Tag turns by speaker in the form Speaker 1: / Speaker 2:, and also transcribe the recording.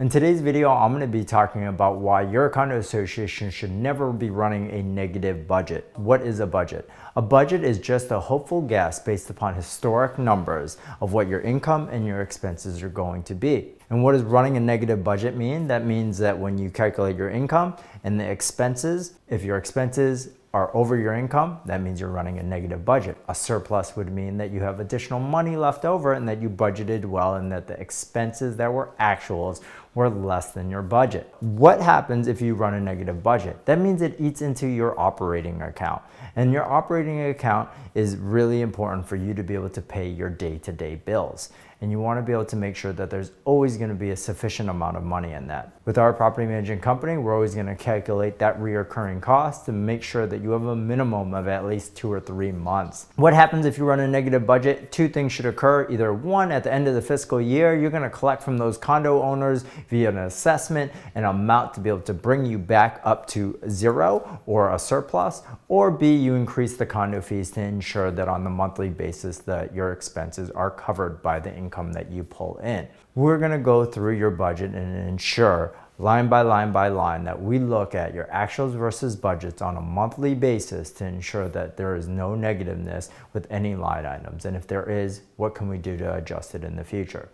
Speaker 1: In today's video, I'm going to be talking about why your condo association should never be running a negative budget. What is a budget? A budget is just a hopeful guess based upon historic numbers of what your income and your expenses are going to be. And what does running a negative budget mean? That means that when you calculate your income and the expenses, if your expenses are over your income, that means you're running a negative budget. A surplus would mean that you have additional money left over and that you budgeted well and that the expenses that were actuals were less than your budget. What happens if you run a negative budget? That means it eats into your operating account. And your operating account is really important for you to be able to pay your day-to-day bills. And you want to be able to make sure that there's always going to be a sufficient amount of money in that. With our property management company, we're always going to calculate that reoccurring cost to make sure that you have a minimum of at least 2 or 3 months. What happens if you run a negative budget? Two things should occur. Either one, at the end of the fiscal year, you're going to collect from those condo owners via an assessment an amount to be able to bring you back up to zero or a surplus, or B, you increase the condo fees to ensure that on the monthly basis that your expenses are covered by the income that you pull in. We're going to go through your budget and ensure line by line by line that we look at your actuals versus budgets on a monthly basis to ensure that there is no negativeness with any line items. And if there is, what can we do to adjust it in the future?